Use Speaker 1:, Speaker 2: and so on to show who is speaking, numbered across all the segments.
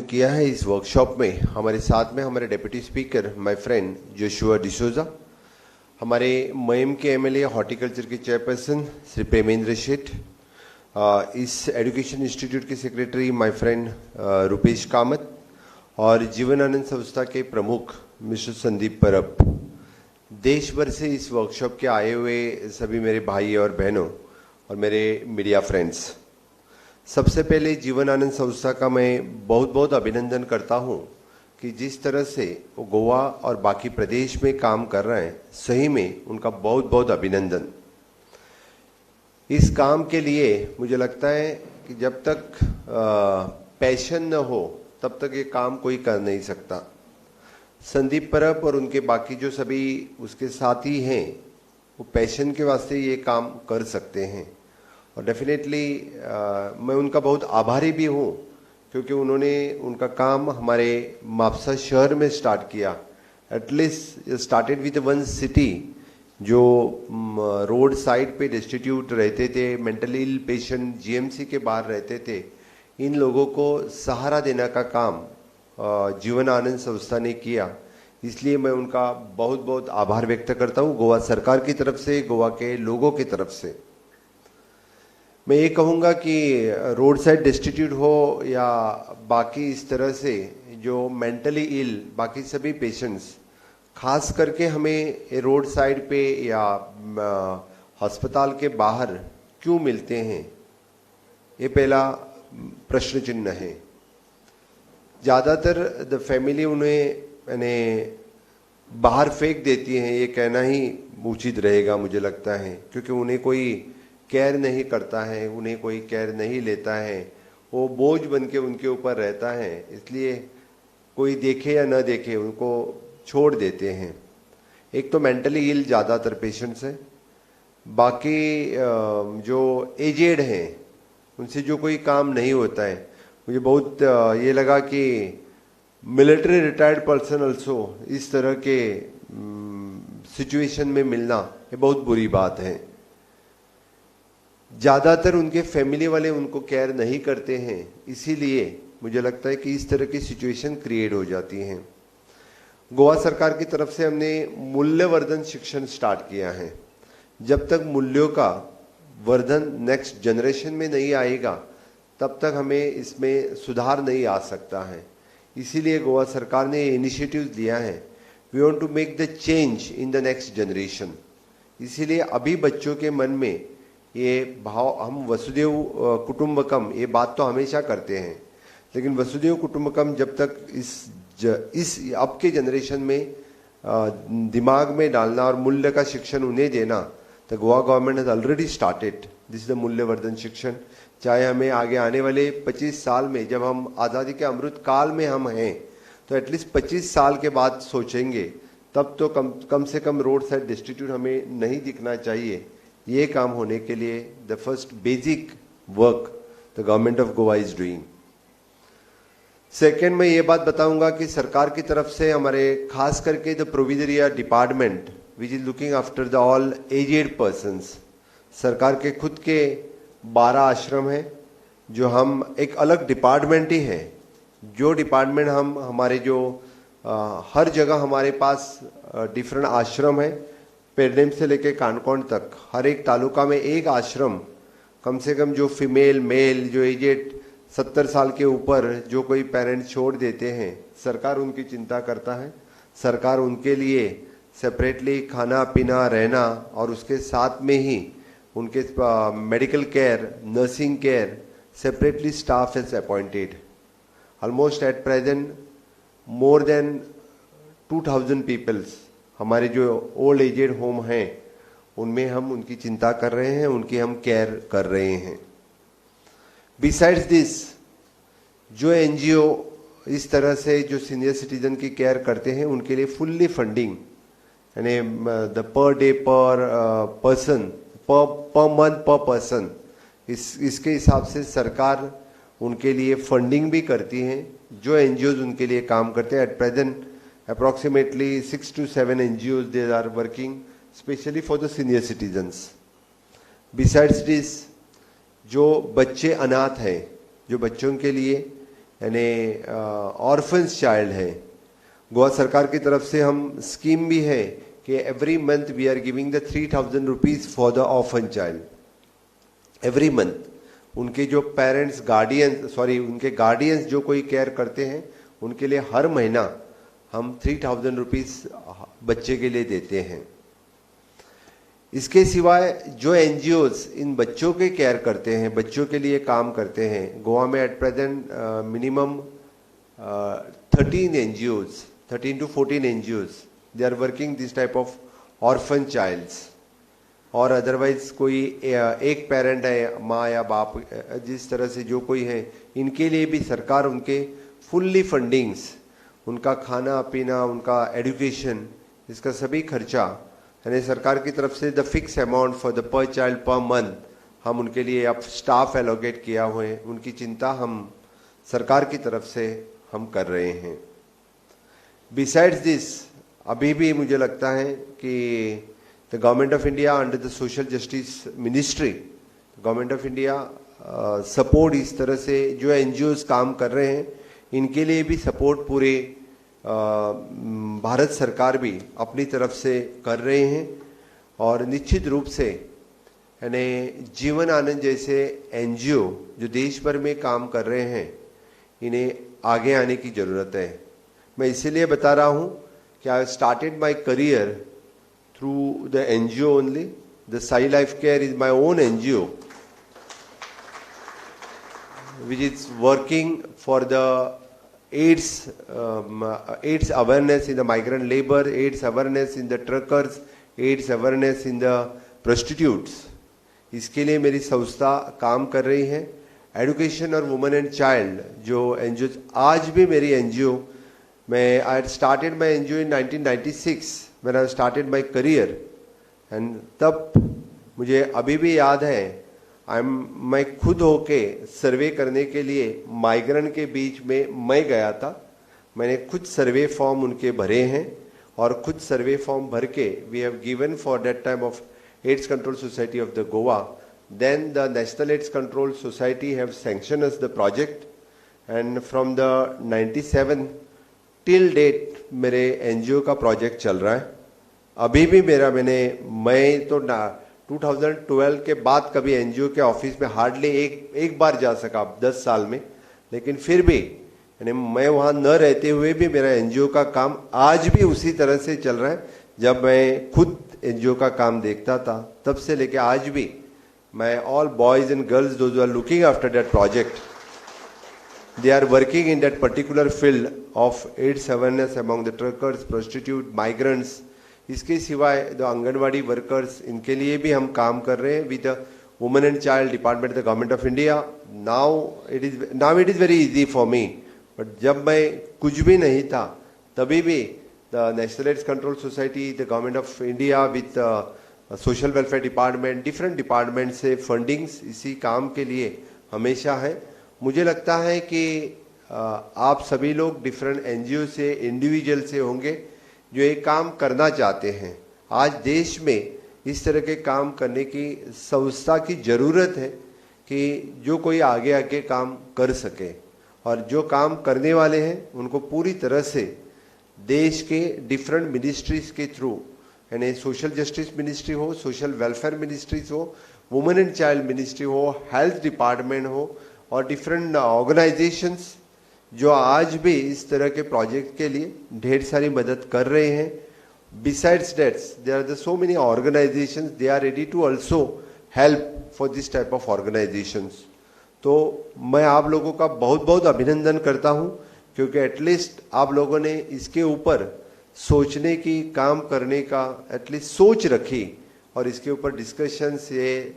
Speaker 1: किया है। इस वर्कशॉप में हमारे साथ में हमारे deputy speaker my friend Joshua D'Souza, हमारे मयम के एमएलए हॉर्टिकल्चर के चेयरपर्सन श्री प्रेमेंद्र शेठ, इस एजुकेशन इंस्टीट्यूट के secretary my friend Rupesh Kamat और जीवन आनंद संस्था के प्रमुख मिस्टर संदीप परब, देश भर से इस वर्कशॉप के आए हुए सभी मेरे भाई और बहनों और मेरे मीडिया फ्रेंड्स, सबसे पहले जीवन आनंद संस्था का मैं बहुत बहुत अभिनंदन करता हूं कि जिस तरह से वो गोवा और बाकी प्रदेश में काम कर रहे हैं, सही में उनका बहुत बहुत अभिनंदन। इस काम के लिए मुझे लगता है कि जब तक पैशन न हो तब तक ये काम कोई कर नहीं सकता। संदीप परब और उनके बाकी जो सभी उसके साथी हैं, वो पैशन के वास्ते ये काम कर सकते हैं और डेफिनेटली मैं उनका बहुत आभारी भी हूँ, क्योंकि उन्होंने उनका काम हमारे मापसा शहर में स्टार्ट किया। At least started with one city जो रोड साइड पे डिस्ट्रीब्यूट रहते थे, मेंटली इल पेशेंट जीएमसी के बाहर रहते थे, इन लोगों को सहारा देने का काम जीवन आनंद संस्था ने किया। इसलिए मैं उनका बहुत बहुत आभार व्यक्त करता हूँ, गोवा सरकार की तरफ से, गोवा के लोगों की तरफ से। मैं ये कहूँगा कि रोड साइड डिस्ट्रीब्यूट हो या बाकी इस तरह से जो मेंटली इल बाकी सभी पेशेंट्स, खास करके हमें रोड साइड पे या अस्पताल के बाहर क्यों मिलते हैं, ये पहला प्रश्न चिन्ह है। ज़्यादातर द फैमिली उन्हें बाहर फेंक देती है, ये कहना ही उचित रहेगा मुझे लगता है, क्योंकि उन्हें कोई केयर नहीं करता है, उन्हें कोई केयर नहीं लेता है, वो बोझ बन के उनके ऊपर रहता है, इसलिए कोई देखे या न देखे उनको छोड़ देते हैं। एक तो मेंटली इल ज़्यादातर पेशेंट्स हैं, बाकी जो एजेड हैं उनसे जो कोई काम नहीं होता है। मुझे बहुत ये लगा कि मिलिट्री रिटायर्ड पर्सन अल्सो इस तरह के सिचुएशन में मिलना ये बहुत बुरी बात है। ज़्यादातर उनके फैमिली वाले उनको केयर नहीं करते हैं, इसीलिए मुझे लगता है कि इस तरह की सिचुएशन क्रिएट हो जाती हैं। गोवा सरकार की तरफ से हमने मूल्यवर्धन शिक्षण स्टार्ट किया है। जब तक मूल्यों का वर्धन नेक्स्ट जनरेशन में नहीं आएगा, तब तक हमें इसमें सुधार नहीं आ सकता है। इसीलिए गोवा सरकार ने इनिशिएटिव लिया है, we want to make the change in the next generation. इसीलिए अभी बच्चों के मन में ये भाव, हम वसुदेव कुटुंबकम ये बात तो हमेशा करते हैं, लेकिन वसुदेव कुटुंबकम जब तक इस अब के जनरेशन में दिमाग में डालना और मूल्य का शिक्षण उन्हें देना, तो Goa government has already started this the मूल्यवर्धन शिक्षण। चाहे हमें आगे आने वाले 25 साल में, जब हम आज़ादी के अमृत काल में हम हैं, तो एटलीस्ट 25 साल के बाद सोचेंगे, तब तो कम से कम रोड साइड डिस्ट्रीब्यूट हमें नहीं दिखना चाहिए। ये काम होने के लिए the first basic work the government of Goa is doing. Second, मैं ये बात बताऊंगा कि सरकार की तरफ से हमारे खास करके the provisory department which is looking after the all aged persons, सरकार के खुद के 12 आश्रम हैं, जो हम एक अलग डिपार्टमेंट ही है, जो डिपार्टमेंट हम हमारे जो हर जगह हमारे पास डिफरेंट आश्रम है, पेडनेम से लेके कानकोण तक हर एक तालुका में एक आश्रम, कम से कम जो फीमेल मेल जो एजेड 70 साल के ऊपर जो कोई पेरेंट्स छोड़ देते हैं, सरकार उनकी चिंता करता है। सरकार उनके लिए सेपरेटली खाना पीना रहना और उसके साथ में ही उनके medical care, nursing care, separately staff is appointed. Almost at present more than 2000 peoples हमारे जो ओल्ड एजेड होम हैं उनमें हम उनकी चिंता कर रहे हैं, उनकी हम केयर कर रहे हैं। बिसाइड्स दिस, जो एनजीओ इस तरह से जो सीनियर सिटीजन की केयर करते हैं, उनके लिए फुल्ली फंडिंग, यानी द पर डे पर पर्सन पर मंथ पर पर्सन, इसके हिसाब से सरकार उनके लिए फंडिंग भी करती है। जो एनजीओज उनके लिए काम करते हैं, at present approximately 6 to 7 NGOs they are working specially for the senior citizens. Besides this, जो बच्चे अनाथ हैं, जो बच्चों के लिए यानी ऑर्फन्स चाइल्ड हैं। गोवा सरकार की तरफ से हम स्कीम भी है कि every month we are giving the 3,000 rupees for the orphan child every month. उनके जो पेरेंट्स उनके गार्डियंस जो कोई केयर करते हैं उनके लिए हर महीना हम 3,000 रुपीज बच्चे के लिए देते हैं। इसके सिवाय जो एनजीओज इन बच्चों के केयर करते हैं, बच्चों के लिए काम करते हैं, गोवा में at present minimum 13 to 14 NGOs they are working this type of orphan childs। और अदरवाइज कोई एक पेरेंट है, माँ या बाप, जिस तरह से जो कोई है, इनके लिए भी सरकार उनके फुल्ली फंडिंग्स, उनका खाना पीना, उनका एजुकेशन, इसका सभी खर्चा यानी सरकार की तरफ से the fix amount for the पर चाइल्ड पर मंथ हम उनके लिए अब स्टाफ एलोकेट किया हुए हैं। उनकी चिंता हम सरकार की तरफ से हम कर रहे हैं। बिसाइड्स दिस, अभी भी मुझे लगता है कि the government of India under the social justice ministry, government of India support इस तरह से जो एनजीओज काम कर रहे हैं इनके लिए भी सपोर्ट पूरे भारत सरकार भी अपनी तरफ से कर रहे हैं। और निश्चित रूप से यानी जीवन आनंद जैसे एनजीओ जो देश भर में काम कर रहे हैं, इन्हें आगे आने की ज़रूरत है। मैं इसीलिए बता रहा हूँ कि I started my career through the NGO only. The Sai life care is my own NGO which is working for the AIDS awareness in the migrant labor, AIDS awareness in the truckers, AIDS awareness in the prostitutes। इसके लिए मेरी संस्था काम कर रही है। Education और women and child जो एनजीओ, आज भी मेरी एनजीओ, मैं I started my NGO in 1996 when I started my career, and तब मुझे अभी भी याद है मैं खुद होके सर्वे करने के लिए माइग्रेंट के बीच में मैं गया था। मैंने खुद सर्वे फॉर्म उनके भरे हैं और खुद सर्वे फॉर्म भर के we have given for that time of AIDS control society of the Goa. Then the national AIDS control society have sanction us the project, and from the 97 till date मेरे एनजीओ का project चल रहा है। अभी भी मैं तो 2012 के बाद कभी एनजीओ के ऑफिस में हार्डली एक बार जा सका 10 साल में, लेकिन फिर भी यानी मैं वहाँ न रहते हुए भी मेरा एनजीओ का काम आज भी उसी तरह से चल रहा है। जब मैं खुद एनजीओ का काम देखता था तब से लेके आज भी मैं all boys and girls those are looking after that project, they are working in that particular field of AIDS awareness among the truckers, prostitute, migrants। इसके सिवाय द आंगनवाड़ी वर्कर्स, इनके लिए भी हम काम कर रहे हैं with the women and child department the government of India. Now it is very easy for me, but जब मैं कुछ भी नहीं था तभी भी the national AIDS control society, the government of India with social welfare department, different department से fundings इसी काम के लिए हमेशा है। मुझे लगता है कि आप सभी लोग डिफरेंट एनजीओ से, इंडिविजुअल से होंगे जो एक काम करना चाहते हैं। आज देश में इस तरह के काम करने की संस्था की ज़रूरत है कि जो कोई आगे आके काम कर सके, और जो काम करने वाले हैं उनको पूरी तरह से देश के डिफरेंट मिनिस्ट्रीज के थ्रू, यानी सोशल जस्टिस मिनिस्ट्री हो, सोशल वेलफेयर मिनिस्ट्रीज हो, वुमेन एंड चाइल्ड मिनिस्ट्री हो, हेल्थ डिपार्टमेंट हो, और डिफरेंट ऑर्गेनाइजेशंस जो आज भी इस तरह के प्रोजेक्ट के लिए ढेर सारी मदद कर रहे हैं। Besides that there are so many organisations, they are ready to also help for this type of organisations. तो मैं आप लोगों का बहुत बहुत अभिनंदन करता हूं, क्योंकि एटलीस्ट आप लोगों ने इसके ऊपर सोचने की, काम करने का एटलीस्ट सोच रखी, और इसके ऊपर डिस्कशन से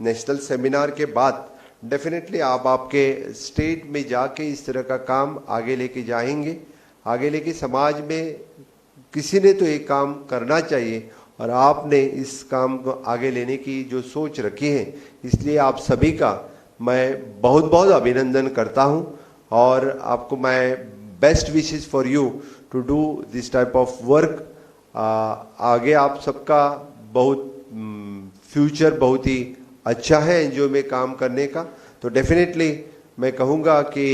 Speaker 1: नेशनल सेमिनार के बाद डेफिनेटली आप आपके स्टेट में जाके इस तरह का काम आगे लेके जाएंगे। आगे लेके समाज में किसी ने तो एक काम करना चाहिए, और आपने इस काम को आगे लेने की जो सोच रखी है, इसलिए आप सभी का मैं बहुत बहुत अभिनंदन करता हूं, और आपको मैं best wishes for you to do this type of work. आगे आप सबका बहुत फ्यूचर बहुत ही अच्छा है एनजीओ में काम करने का। तो डेफिनेटली मैं कहूँगा कि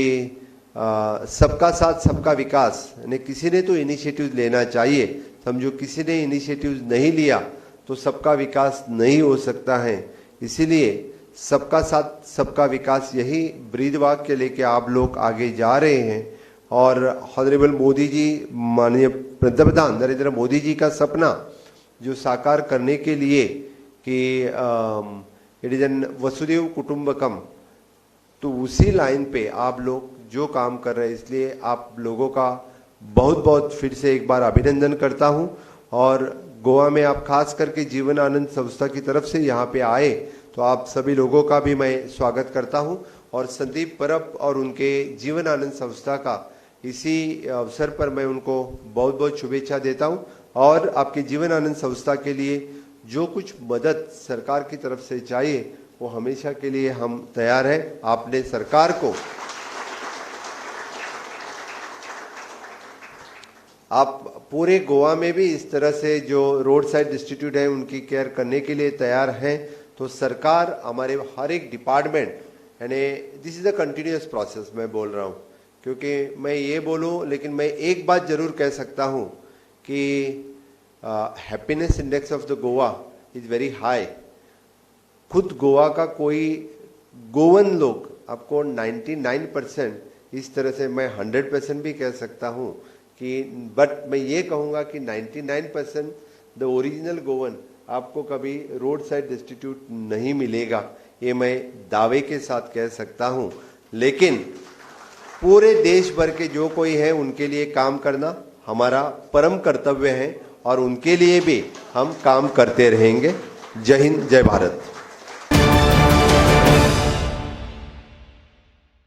Speaker 1: सबका साथ सबका विकास, यानी किसी ने तो इनिशिएटिव लेना चाहिए। समझो किसी ने इनिशिएटिव नहीं लिया तो सबका विकास नहीं हो सकता है। इसीलिए सबका साथ सबका विकास, यही ब्रीद वाक्य लेके आप लोग आगे जा रहे हैं। और ऑनरेबल मोदी जी, माननीय पंतप्रधान नरेंद्र मोदी जी का सपना जो साकार करने के लिए कि इट इज एन वसुदेव कुटुंबकम, तो उसी लाइन पे आप लोग जो काम कर रहे हैं, इसलिए आप लोगों का बहुत बहुत फिर से एक बार अभिनंदन करता हूं। और गोवा में आप खास करके जीवन आनंद संस्था की तरफ से यहाँ पे आए, तो आप सभी लोगों का भी मैं स्वागत करता हूं। और संदीप परब और उनके जीवन आनंद संस्था का इसी अवसर पर मैं उनको बहुत बहुत शुभेच्छा देता हूं। और आपके जीवन आनंद संस्था के लिए जो कुछ मदद सरकार की तरफ से चाहिए वो हमेशा के लिए हम तैयार हैं। आपने सरकार को, आप पूरे गोवा में भी इस तरह से जो रोड साइड डिस्ट्रीब्यूट है उनकी केयर करने के लिए तैयार हैं, तो सरकार हमारे हर एक डिपार्टमेंट, यानी this is a continuous process मैं बोल रहा हूँ। क्योंकि मैं ये बोलूँ, लेकिन मैं एक बात जरूर कह सकता हूँ कि happiness index of the Goa is very high. खुद गोवा का कोई गोवन लोग आपको 99% इस तरह से, मैं 100% भी कह सकता हूँ कि, बट मैं ये कहूँगा कि 99% द ओरिजिनल गोवन आपको कभी रोड साइड डिस्ट्रीब्यूट नहीं मिलेगा, ये मैं दावे के साथ कह सकता हूँ। लेकिन पूरे देश भर के जो कोई है उनके लिए काम करना हमारा परम कर्तव्य है और उनके लिए भी हम काम करते रहेंगे। जय हिंद, जय भारत।